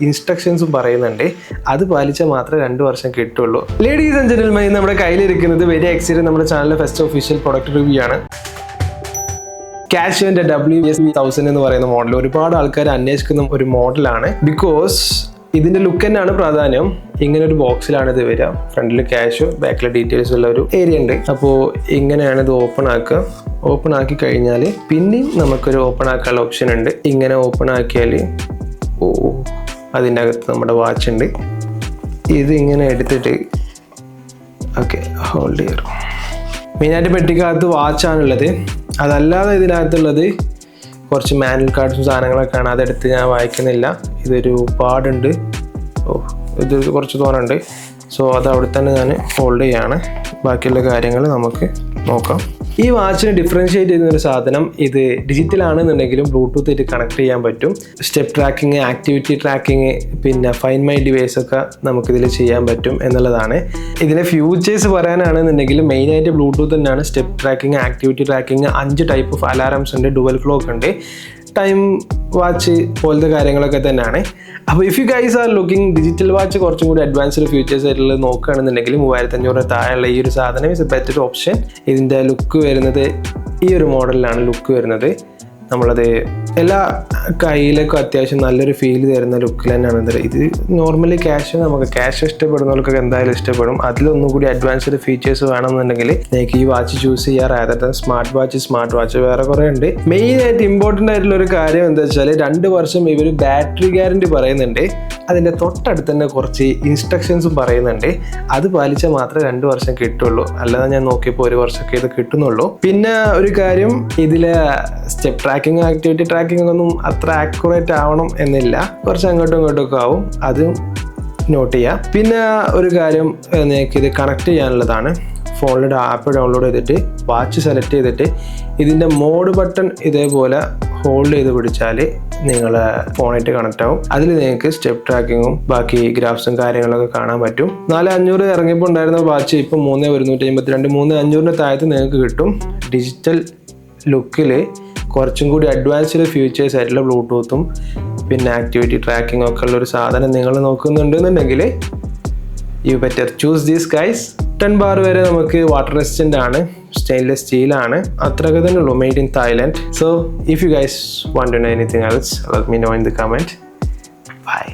ഇൻസ്ട്രക്ഷൻസും പറയുന്നുണ്ട്. അത് പാലിച്ചാൽ മാത്രമേ 2 വർഷം കിട്ടുള്ളൂ. ലേഡീസ് ആൻഡ് ജെന്റിൽമെൻ, നമ്മുടെ കയ്യിലിരിക്കുന്നത് വെരി എക്സൈറ്റഡ് നമ്മുടെ ചാനലിലെ ഫസ്റ്റ് ഒഫീഷ്യൽ പ്രൊഡക്റ്റ് റിവ്യൂ ആണ്. കാഷ്യോന്റെ WS1000 എന്ന് പറയുന്ന മോഡൽ ഒരുപാട് ആൾക്കാർ അന്വേഷിക്കുന്ന ഒരു മോഡലാണ്. ബിക്കോസ് ഇതിന്റെ ലുക്ക് തന്നെയാണ് പ്രാധാന്യം. ഇങ്ങനെ ഒരു ബോക്സിലാണ് ഇത് വരിക. ഫ്രണ്ടിൽ കാഷ്യോ, ബാക്കിലെ ഡീറ്റെയിൽസ് ഉള്ള ഒരു ഏരിയ ഉണ്ട്. അപ്പോൾ ഇങ്ങനെയാണ് ഇത് ഓപ്പൺ ആക്കുക. ഓപ്പൺ ആക്കി കഴിഞ്ഞാൽ പിന്നെയും നമുക്കൊരു ഓപ്പൺ ആക്കാനുള്ള ഓപ്ഷൻ ഉണ്ട്. ഇങ്ങനെ ഓപ്പൺ ആക്കിയാൽ അതിൻ്റെ അകത്ത് നമ്മുടെ വാച്ച് ഉണ്ട്. ഇത് ഇങ്ങനെ എടുത്തിട്ട് ഓക്കെ ഹോൾഡ് ചെയ്യാം. മെയിനായിട്ട് പെട്ടിക്കകത്ത് വാച്ചാണുള്ളത്. അതല്ലാതെ ഇതിനകത്തുള്ളത് കുറച്ച് മാനുവൽ കാർഡ്സും സാധനങ്ങളൊക്കെയാണ്. അതെടുത്ത് ഞാൻ വായിക്കുന്നില്ല. ഇതൊരു പാടുണ്ട്. ഇത് കുറച്ച് തോനുണ്ട്. സോ അത് അവിടെ തന്നെ ഞാൻ ഹോൾഡ് ചെയ്യാണ്. ബാക്കിയുള്ള കാര്യങ്ങൾ നമുക്ക് നോക്കാം. ഈ വാച്ചിന് ഡിഫറൻഷ്യേറ്റ് ചെയ്യുന്നൊരു സാധനം, ഇത് ഡിജിറ്റൽ ആണെന്നുണ്ടെങ്കിലും ബ്ലൂടൂത്ത് ആയിട്ട് കണക്ട് ചെയ്യാൻ പറ്റും. സ്റ്റെപ്പ് ട്രാക്കിങ്, ആക്ടിവിറ്റി ട്രാക്കിങ്, പിന്നെ ഫൈൻഡ് മൈ ഡിവൈസ് ഒക്കെ നമുക്കിതിൽ ചെയ്യാൻ പറ്റും എന്നുള്ളതാണ്. ഇതിൻ്റെ ഫ്യൂച്ചേഴ്സ് പറയാനാണെന്നുണ്ടെങ്കിൽ മെയിനായിട്ട് ബ്ലൂടൂത്ത് തന്നെയാണ്. Step tracking, activity tracking, 5 type of alarms ഉണ്ട്, ഡുവൽ ക്ലോക്ക് ഉണ്ട്, ടൈം വാച്ച് പോലത്തെ കാര്യങ്ങളൊക്കെ തന്നെയാണ്. അപ്പോൾ if you guys are looking digital watch കുറച്ചും കൂടി അഡ്വാൻസ്ഡ് ഫീച്ചേഴ്സ് ആയിട്ടുള്ളത് നോക്കുകയാണെന്നുണ്ടെങ്കിൽ 3500 താഴെയുള്ള ഈ ഒരു സാധനം ഇസ് എ ബെറ്റർ ഓപ്ഷൻ. ഇതിൻ്റെ ലുക്ക് വരുന്നത് ഈ ഒരു മോഡലിലാണ് ലുക്ക് വരുന്നത്. നമ്മളത് എല്ലാ കയ്യിലേക്കും അത്യാവശ്യം നല്ലൊരു ഫീൽ തരുന്ന ലുക്കിൽ തന്നെയാണ് ഇത്. നോർമലി നമുക്ക് ക്യാഷ് ഇഷ്ടപ്പെടുന്നവർക്കൊക്കെ എന്തായാലും ഇഷ്ടപ്പെടും. അതിലൊന്നും കൂടി അഡ്വാൻസ്ഡ് ഫീച്ചേഴ്സ് വേണമെന്നുണ്ടെങ്കിൽ നിങ്ങൾക്ക് ഈ വാച്ച് ചൂസ് ചെയ്യാം. റാദർ സ്മാർട്ട് വാച്ച് വേറെ കുറേ ഉണ്ട്. മെയിനായിട്ട് ഇമ്പോർട്ടൻ്റ് ആയിട്ടുള്ള ഒരു കാര്യം എന്താ വെച്ചാൽ 2 വർഷം ഇവർ ബാറ്ററി ഗ്യാരണ്ടി പറയുന്നുണ്ട്. അതിൻ്റെ തൊട്ടടുത്ത് തന്നെ കുറച്ച് ഇൻസ്ട്രക്ഷൻസും പറയുന്നുണ്ട്. അത് പാലിച്ചാൽ മാത്രമേ 2 വർഷം കിട്ടുള്ളൂ. അല്ലാതെ ഞാൻ നോക്കിയപ്പോൾ 1 വർഷമൊക്കെ ഇത് കിട്ടുന്നുള്ളൂ. പിന്നെ ഒരു കാര്യം, ഇതിലെ സ്റ്റെപ്പ് ട്രാക്കിങ്, ആക്ടിവിറ്റി ട്രാക്കിംഗ് ഒന്നും അത്ര ആക്യുറേറ്റ് ആവണം എന്നില്ല. കുറച്ച് അങ്ങോട്ടും ഇങ്ങോട്ടും ഒക്കെ ആവും. അതും നോട്ട് ചെയ്യാം. പിന്നെ ഒരു കാര്യം, നിങ്ങൾക്ക് ഇത് കണക്ട് ചെയ്യാനുള്ളതാണ്. ഫോണിലൂടെ ആപ്പ് ഡൗൺലോഡ് ചെയ്തിട്ട് വാച്ച് സെലക്ട് ചെയ്തിട്ട് ഇതിൻ്റെ മോഡ് ബട്ടൺ ഇതേപോലെ ഹോൾഡ് ചെയ്ത് പിടിച്ചാൽ നിങ്ങളെ ഫോണായിട്ട് കണക്ട് ആവും. അതിൽ നിങ്ങൾക്ക് സ്റ്റെപ്പ് ട്രാക്കിങ്ങും ബാക്കി ഗ്രാഫ്സും കാര്യങ്ങളൊക്കെ കാണാൻ പറ്റും. 4500 ഇറങ്ങിയപ്പോൾ ഉണ്ടായിരുന്ന വാച്ച് ഇപ്പം 3152, 3500 താഴത്ത് നിങ്ങൾക്ക് കിട്ടും. ഡിജിറ്റൽ ലുക്കിൽ കുറച്ചും കൂടി അഡ്വാൻസ്ഡ് ഫീച്ചേഴ്സ് ആയിട്ടുള്ള ബ്ലൂടൂത്തും പിന്നെ ആക്ടിവിറ്റി ട്രാക്കിംഗ് ഒക്കെ ഉള്ള ഒരു സാധനം നിങ്ങൾ നോക്കുന്നുണ്ടെന്നുണ്ടെങ്കിൽ you better choose these guys. 10 bar വരെ നമുക്ക് വാട്ടർ റെസിസ്റ്റൻ്റ് ആണ്, സ്റ്റെയിൻലെസ് സ്റ്റീലാണ്. അത്രയൊക്കെ തന്നെ ഉള്ളൂ, made in Thailand. So if you guys want to know anything else let me know in the comment. By.